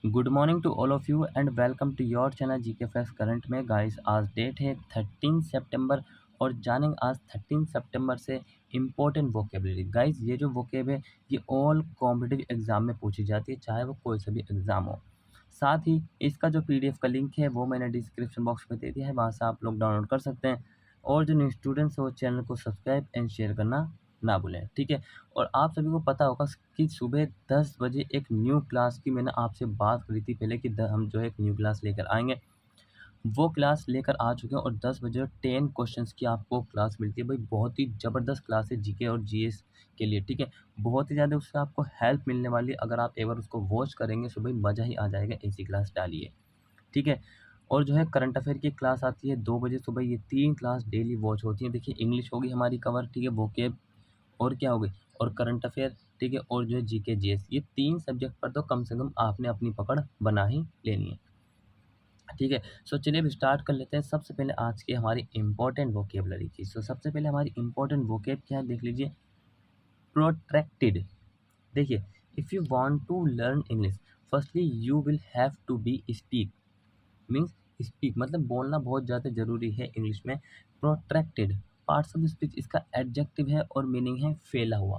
Good morning to all of you and welcome to your channel GK facts current में guys. आज date है 13 सितंबर और जानेंगे आज 13 सितंबर से इम्पोर्टेंट वोकेबलरी। गाइस ये जो वोकेब है ये ऑल कॉम्पिटिटिव एग्जाम में पूछी जाती है, चाहे वो कोई सा भी एग्जाम हो। साथ ही इसका जो पीडीएफ का लिंक है वो मैंने डिस्क्रिप्शन बॉक्स में दे दिया है, वहाँ से आप लोग डाउनलोड कर सकते हैं। और जो न्यू स्टूडेंट्स हैं वो चैनल को सब्सक्राइब एंड शेयर करना ना भूलें, ठीक है। और आप सभी को पता होगा कि सुबह 10 बजे एक न्यू क्लास की मैंने आपसे बात करी थी पहले कि हम जो है एक न्यू क्लास लेकर आएंगे। वो क्लास लेकर आ चुके हैं और 10 बजे 10 क्वेश्चंस की आपको क्लास मिलती है। भाई बहुत ही ज़बरदस्त क्लास है जीके और जीएस के लिए, ठीक है। बहुत ही ज़्यादा उससे आपको हेल्प मिलने वाली है। अगर आप एक बार उसको वॉच करेंगे तो भाई मज़ा ही आ जाएगा। ऐसी क्लास डालिए, ठीक है। और जो है करंट अफेयर की क्लास आती है 2 बजे सुबह। ये 3 क्लास डेली वॉच होती है। देखिए इंग्लिश होगी हमारी कवर, ठीक है, वोकेब और क्या हो गई और करंट अफेयर, ठीक है, और जो है जीके जीएस, ये 3 सब्जेक्ट पर तो कम से कम आपने अपनी पकड़ बना ही लेनी है, ठीक है। सो चलिए अब स्टार्ट कर लेते हैं। सबसे पहले आज की हमारी इंपॉर्टेंट वोकेबलरी की। सो सबसे पहले हमारी इंपॉर्टेंट वोकेब क्या है, देख लीजिए। प्रोट्रैक्टेड। देखिए, if you want to learn English firstly you will have to be speak. Means speak मतलब बोलना बहुत ज़्यादा ज़रूरी है इंग्लिश में। प्रोट्रैक्टेड पार्ट्स ऑफ स्पीच इसका एडजेक्टिव है और मीनिंग है फैला हुआ।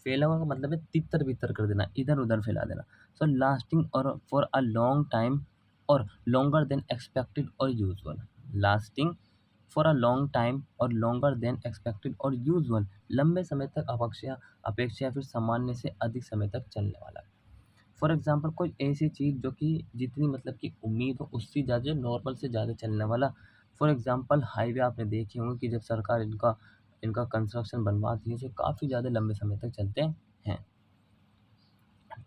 फैला हुआ का मतलब है तितर बितर कर देना, इधर उधर फैला देना। सो लास्टिंग और फॉर अ लॉन्ग टाइम और लॉन्गर देन एक्सपेक्टेड और usual. Lasting for a long time और लॉन्गर देन एक्सपेक्टेड और यूजुअल, लंबे समय तक अपेक्षा अपेक्षा या फिर सामान्य से अधिक समय तक चलने वाला। फॉर एग्जाम्पल कोई ऐसी चीज़ जो कि जितनी मतलब कि उम्मीद हो उससे ज़्यादा, नॉर्मल से ज़्यादा चलने वाला। फॉर एग्जाम्पल हाईवे आपने देखे होंगे कि जब सरकार इनका इनका कंस्ट्रक्शन बनवाती है तो काफ़ी ज़्यादा लंबे समय तक चलते हैं,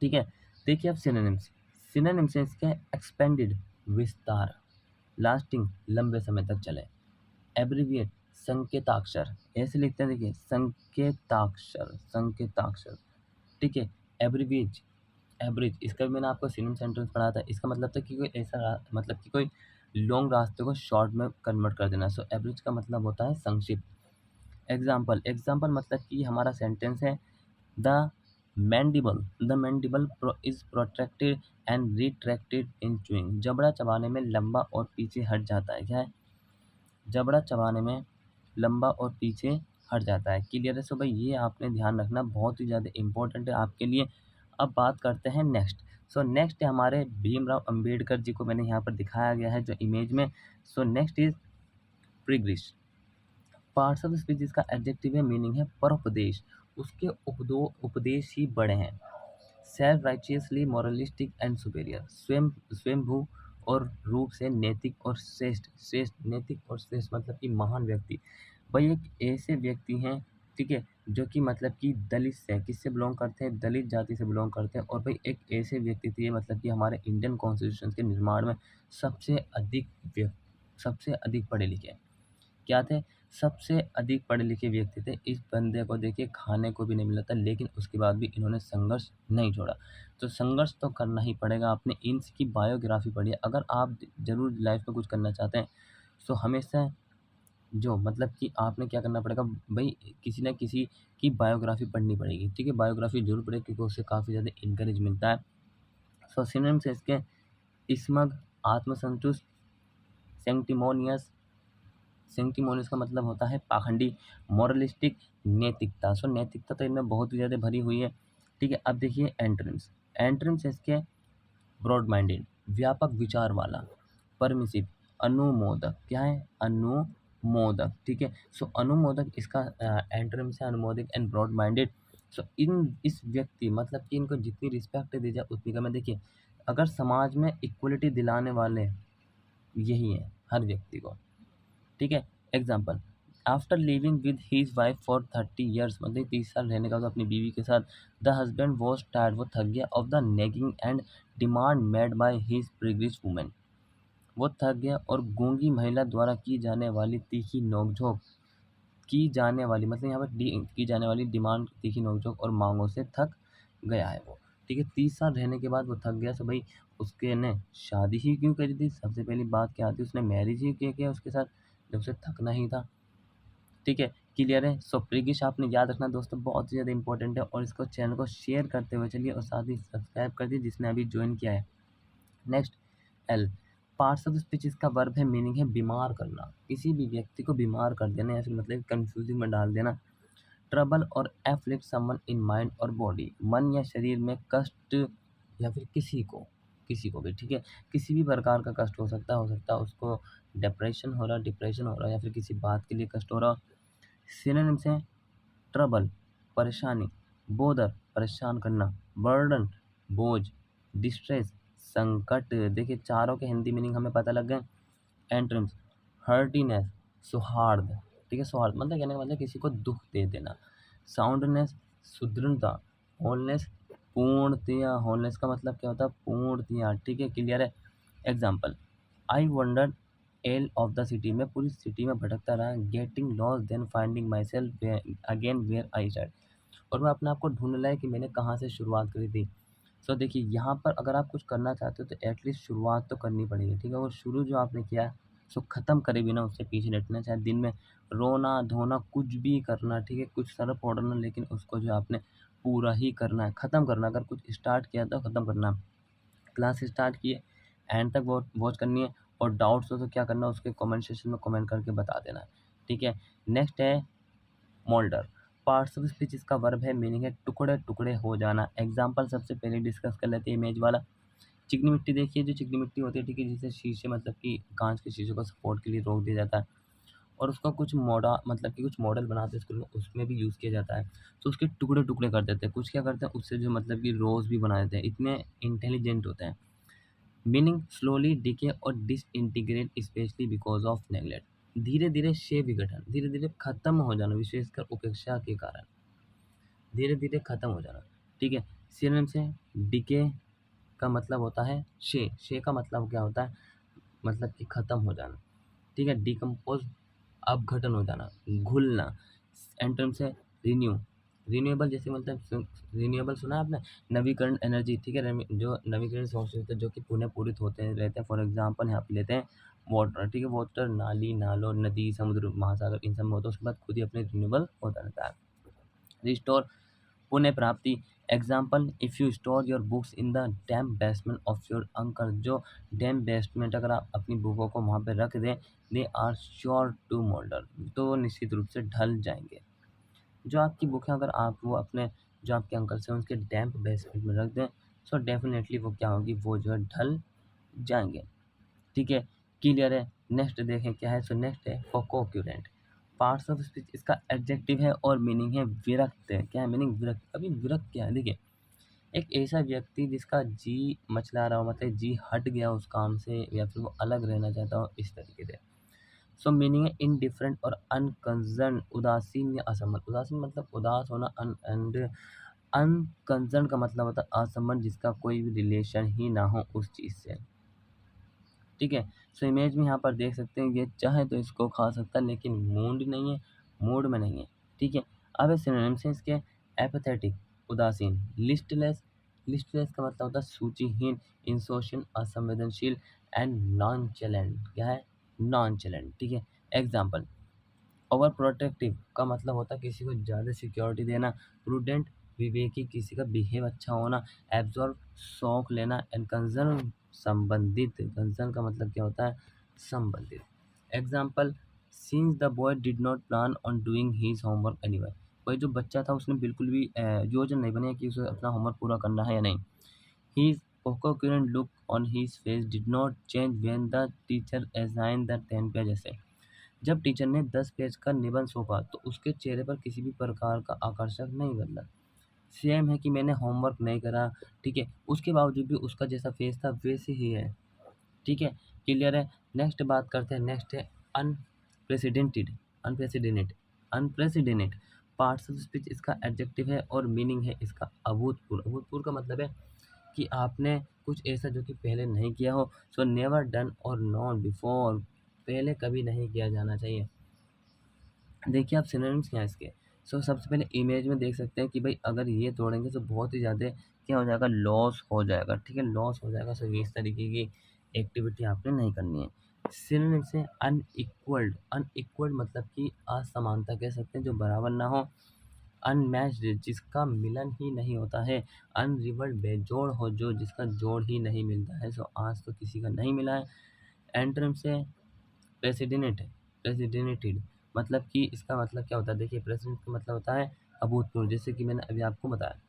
ठीक है। देखिए अब सिनोनिम्स। सिनोनिम्स से इसके एक्सपेंडेड विस्तार, लास्टिंग लंबे समय तक चले, एब्रिविएट संकेताक्षर, ऐसे लिखते हैं, देखिए संकेताक्षर संकेताक्षर, ठीक है। एब्रिविएट एवरेज, इसका भी मैंने आपको सिनोनिम सेंटेंस पढ़ाया था। इसका मतलब था कि कोई ऐसा मतलब कि कोई लॉन्ग रास्ते को शॉर्ट में कन्वर्ट कर देना। सो एवरेज का मतलब होता है संक्षिप्त। एग्जाम्पल, एग्जाम्पल मतलब कि हमारा सेंटेंस है the the mandible is protracted and retracted in chewing. जबड़ा चबाने में लंबा और पीछे हट जाता है। क्या है? जबड़ा चबाने में लंबा और पीछे हट जाता है। क्लियर है? सो भाई ये आपने ध्यान रखना, बहुत ही ज़्यादा इंपॉर्टेंट है आपके लिए। अब बात करते हैं नेक्स्ट। सो नेक्स्ट है हमारे भीमराव अंबेडकर जी को मैंने यहाँ पर दिखाया गया है जो इमेज में। So next is priggish. Parts of speech इसका एडजेक्टिव है, मीनिंग है परोपदेश, उसके उपदेश ही बड़े हैं। Self righteously moralistic and superior, स्वयंभू और रूप से नैतिक और श्रेष्ठ। श्रेष्ठ नैतिक और श्रेष्ठ मतलब कि महान व्यक्ति। भाई एक ऐसे व्यक्ति हैं, ठीक है, जो कि मतलब कि दलित से किससे बिलोंग करते हैं, दलित जाति से बिलोंग करते हैं। और भाई एक ऐसे व्यक्ति थे मतलब कि हमारे इंडियन कॉन्स्टिट्यूशन के निर्माण में सबसे अधिक सबसे अधिक पढ़े लिखे क्या थे, सबसे अधिक पढ़े लिखे व्यक्ति थे। इस बंदे को देखिए खाने को भी नहीं मिला था, लेकिन उसके बाद भी इन्होंने संघर्ष नहीं छोड़ा। तो संघर्ष तो करना ही पड़ेगा। आपने इनकी बायोग्राफी पढ़ी है। अगर आप ज़रूर लाइफ में कुछ करना चाहते हैं तो हमेशा जो मतलब कि आपने क्या करना पड़ेगा भाई, किसी न किसी की बायोग्राफी पढ़नी पड़ेगी, ठीक है। बायोग्राफी जरूर पढ़े क्योंकि उससे काफ़ी ज़्यादा इंकरेज मिलता है। सो सिनोनिम्स से इसके स्मग, आत्मसंतुष्ट, सेंटिमोनियस। सेंटिमोनियस का मतलब होता है पाखंडी, मोरलिस्टिक नैतिकता। सो नैतिकता तो इनमें बहुत ही ज़्यादा भरी हुई है, ठीक है। अब देखिए एंटोनिम्स। एंटोनिम्स इसके ब्रॉड माइंडेड, व्यापक विचार वाला, परमिसिव, अनुमोदक। क्या है? अनुमोदक, ठीक है। सो अनुमोदक इसका एंटोनिम्स है, अनुमोदक एंड ब्रॉड माइंडेड। सो इस व्यक्ति मतलब कि इनको जितनी रिस्पेक्ट दी जाए उतनी कम है। देखिए अगर समाज में इक्वलिटी दिलाने वाले यही हैं हर व्यक्ति को, ठीक है। Example, after living with his wife for 30 years, मतलब 30 साल रहने का तो अपनी बीवी के साथ, द हस्बैंड वॉज टायर्ड, वो थक गया, of the nagging and demand made by his priggish women, वो थक गया और गूंगी महिला द्वारा की जाने वाली तीखी नोकझोंक, की जाने वाली मतलब यहाँ पर की जाने वाली डिमांड, तीखी नोकझोंक और मांगों से थक गया है वो, ठीक है। 30 साल रहने के बाद वो थक गया। तो भाई उसके ने शादी ही क्यों करी थी? सबसे पहली बात क्या आती है, उसने मैरिज ही किया उसके साथ जब उसे थकना ही था, ठीक है। क्लियर है। सो प्रीगिश आपने याद रखना दोस्तों, बहुत ही ज़्यादा इंपॉर्टेंट है, और इसको चैनल को शेयर करते हुए चलिए और साथ ही सब्सक्राइब कर दीजिए जिसने अभी ज्वाइन किया है। Next, L, parts of speech इसका वर्ब है, मीनिंग है बीमार करना, किसी भी व्यक्ति को बीमार कर देना या फिर मतलब कंफ्यूजिंग में डाल देना। ट्रबल और एफ्लिक्ट समवन इन माइंड और बॉडी, मन या शरीर में कष्ट या फिर किसी को भी, ठीक है, किसी भी प्रकार का कष्ट हो सकता है उसको डिप्रेशन हो रहा या फिर किसी बात के लिए कष्ट हो रहा। सिनोनिम्स हैं ट्रबल परेशानी, बोदर परेशान करना, बर्डन बोझ, डिस्ट्रेस संकट। देखिए चारों के हिंदी मीनिंग हमें पता लग गए। एंट्रम्स, हर्टीनेस सौहार्द, ठीक है, सौहार्द मतलब कहने का मतलब किसी को दुख दे देना। साउंडनेस सुदृढ़ता, होलनेस पूर्णतया, होलनेस का मतलब क्या होता है, पूर्णतया, ठीक है, क्लियर है। Example, I wander all of the city, मैं पूरी सिटी में भटकता रहा, getting loss then finding myself again where I start, और मैं अपने आप को ढूंढ लाया कि मैंने कहाँ से शुरुआत करी थी। सो देखिए यहाँ पर अगर आप कुछ करना चाहते हो तो एटलीस्ट शुरुआत तो करनी पड़ेगी, ठीक है, और शुरू जो आपने किया है सो ख़त्म करे बिना उससे पीछे नहीं हटना, चाहे दिन में रोना धोना कुछ भी करना, ठीक है, कुछ सर फोड़ना, लेकिन उसको जो आपने पूरा ही करना है, ख़त्म करना। अगर कुछ स्टार्ट किया तो ख़त्म करना। क्लास स्टार्ट किए एंड तक वॉच करनी है, और डाउट्स हो तो क्या करना, उसके कमेंट सेक्शन में कमेंट करके बता देना है, ठीक है। नेक्स्ट है मोल्डर, पार्ट्स ऑफ स्पीच इसका वर्ब है, मीनिंग है टुकड़े टुकड़े हो जाना। एग्जाम्पल सबसे पहले डिस्कस कर लेते हैं इमेज वाला। चिकनी मिट्टी देखिए, जो चिकनी मिट्टी होती है, ठीक है, जिसे शीशे मतलब कि कांच के शीशे को सपोर्ट के लिए रोक दिया जाता है, और उसका कुछ मतलब कि कुछ मॉडल बनाते हैं स्कूल में, उसमें भी यूज़ किया जाता है। तो उसके टुकड़े टुकड़े कर देते हैं, कुछ क्या करते हैं उससे जो मतलब कि रोज भी बना देते हैं, इतने इंटेलिजेंट होते हैं। मीनिंग स्लोली डिके और disintegrate specially because of neglect, धीरे धीरे क्षय विघटन, धीरे धीरे खत्म हो जाना, विशेषकर उपेक्षा के कारण, धीरे धीरे खत्म हो जाना, ठीक है। सिनोनिम्स से डिके का मतलब होता है क्षय का मतलब क्या होता है, मतलब कि खत्म हो जाना, ठीक है। डिकम्पोज अपघटन हो जाना, घुलना। एंटोनिम से रिन्यू, रिन्यूएबल जैसे मतलब रिन्यूएबल सुना है आपने, नवीकरण एनर्जी, ठीक है, जो नवीकरण सोर्स होते हैं जो कि पुनः पूरित होते रहते हैं। फॉर एग्जांपल यहाँ पे लेते हैं वाटर, ठीक है, वाटर नाली नालों नदी समुद्र महासागर इन सब में होता है, उसके बाद खुद ही अपने रिन्यूएबल होता रहता है। रिस्टोर पुनः प्राप्ति। Example, if you store your books in the damp basement of your uncle, जो डैम बेसमेंट अगर आप अपनी बुकों को वहाँ पे रख दें, they are sure to moulder, तो वो निश्चित रूप से ढल जाएंगे। जो आपकी बुक है अगर आप वो अपने जो आपके अंकल से उनके डैम्प बेसमेंट में रख दें, सो डेफिनेटली वो क्या होगी, वो जो है ढल जाएंगे, ठीक है, क्लियर है। नेक्स्ट देखें क्या है, सो नेक्स्ट है फोकोक्यूरेंट, पार्ट्स ऑफ स्पीच इसका एडजेक्टिव है और मीनिंग है विरक्त है। क्या है मीनिंग, विरक्त। अभी विरक्त क्या है, देखिए एक ऐसा व्यक्ति जिसका जी मचला रहा हो, मतलब जी हट गया उस काम से या फिर वो अलग रहना चाहता हो, इस तरीके से। सो मीनिंग है इनडिफरेंट और अनकंसर्न, उदासीन या असमंजस। उदासीन मतलब उदास होना, एंड अनकंसर्न का मतलब होता है असंबंध, जिसका कोई भी रिलेशन ही ना हो उस चीज़ से, ठीक है। सो इमेज में यहाँ पर देख सकते हैं, ये चाहे तो इसको खा सकता है लेकिन मूड में नहीं है, ठीक है। अब सिनोनिम्स हैं इसके, एपैथेटिक उदासीन, लिस्टलेस, लिस्टलेस का मतलब होता है सूचिहीन, इंसोशियल असंवेदनशील, एंड नॉनचेलेंट, क्या है, नॉनचेलेंट, ठीक है। एग्जाम्पल, ओवर प्रोटेक्टिव का मतलब होता है किसी को ज़्यादा सिक्योरिटी देना, प्रूडेंट विवेकी, किसी का बिहेव अच्छा होना, एब्जॉर्ब शौक लेना, एंड कंसर्न संबंधित, कंसर्न का मतलब क्या होता है, संबंधित। Example, since the boy did not plan on doing his homework anyway, कोई जो बच्चा था उसने बिल्कुल भी योजना नहीं बनाया कि उसे अपना होमवर्क पूरा करना है या नहीं। His peculiar look on his face did not change when the teacher assigned the 10 pages essay, जब टीचर ने 10 पेज का निबंध सौंपा तो उसके चेहरे पर किसी भी प्रकार का आकर्षक नहीं बदला। सेम है कि मैंने होमवर्क नहीं करा, ठीक है, उसके बावजूद भी उसका जैसा फेस था वैसे ही है, ठीक है, क्लियर है। नेक्स्ट बात करते हैं, नेक्स्ट है unprecedented, unprecedented, unprecedented, parts of speech इसका एडजेक्टिव है और मीनिंग है इसका अभूतपूर्व। अभूतपूर्व का मतलब है कि आपने कुछ ऐसा जो कि पहले नहीं किया हो। सो नेवर डन और नॉट बिफोर, पहले कभी नहीं किया जाना चाहिए। देखिए आप सिनोनिम्स क्या है इसके। सो सबसे पहले इमेज में देख सकते हैं कि भाई अगर ये तोड़ेंगे तो बहुत ही ज़्यादा क्या हो जाएगा, लॉस हो जाएगा, ठीक है, लॉस हो जाएगा। सो इस तरीके की एक्टिविटी आपने नहीं करनी है। सिनोनिम्स है अनइक्वल्ड, अनइक्वल्ड मतलब कि असमानता कह सकते हैं, जो बराबर ना हो। अनमैच्ड जिसका मिलन ही नहीं होता है। अनरिवल्ड बेजोड़ हो, जो जिसका जोड़ ही नहीं मिलता है। सो आज तो किसी का नहीं मिला है। एंटरम से प्रेसिडेंट, प्रेसिडेंटेड मतलब कि इसका मतलब क्या होता है, देखिए प्रेसिडेंट का मतलब होता है अभूतपूर्व, जैसे कि मैंने अभी आपको बताया।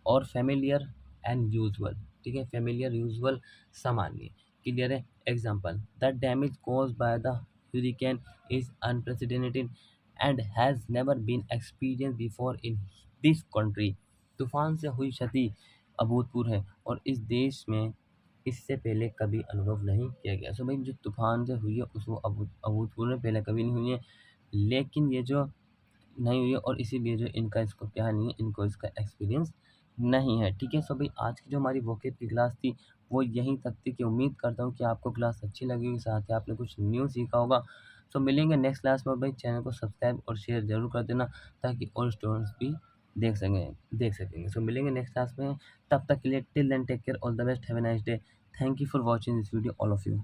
और फेमिलियर एंड यूजुअल, ठीक है, फेमिलियर यूजुअल सामान्य, क्लियर है। Example, the damage cause by the hurricane is unprecedented and has never been experience before in this country. तूफान से हुई क्षति अभूतपूर्व है और इस देश में इससे पहले कभी अनुभव नहीं किया गया। सो भाई जो तूफान से हुई है उस वो अभूतपूर्व है, पहले कभी नहीं हुई है। लेकिन ये जो नहीं हुई है और इसीलिए जो इनका इसको क्या नहीं है, इनको इसका एक्सपीरियंस नहीं है, ठीक है। सो भाई आज की जो हमारी वोकेब की क्लास थी वो यहीं तक थी, कि उम्मीद करता हूँ कि आपको क्लास अच्छी लगी होगी, साथ ही आपने कुछ न्यू सीखा होगा। सो मिलेंगे नेक्स्ट क्लास में। भाई चैनल को सब्सक्राइब और शेयर ज़रूर कर देना, ताकि और स्टूडेंट्स भी देख सकेंगे। सो मिलेंगे नेक्स्ट क्लास में, तब तक के लिए till then take care, all the best, have a nice day. Thank you for watching this video all of you.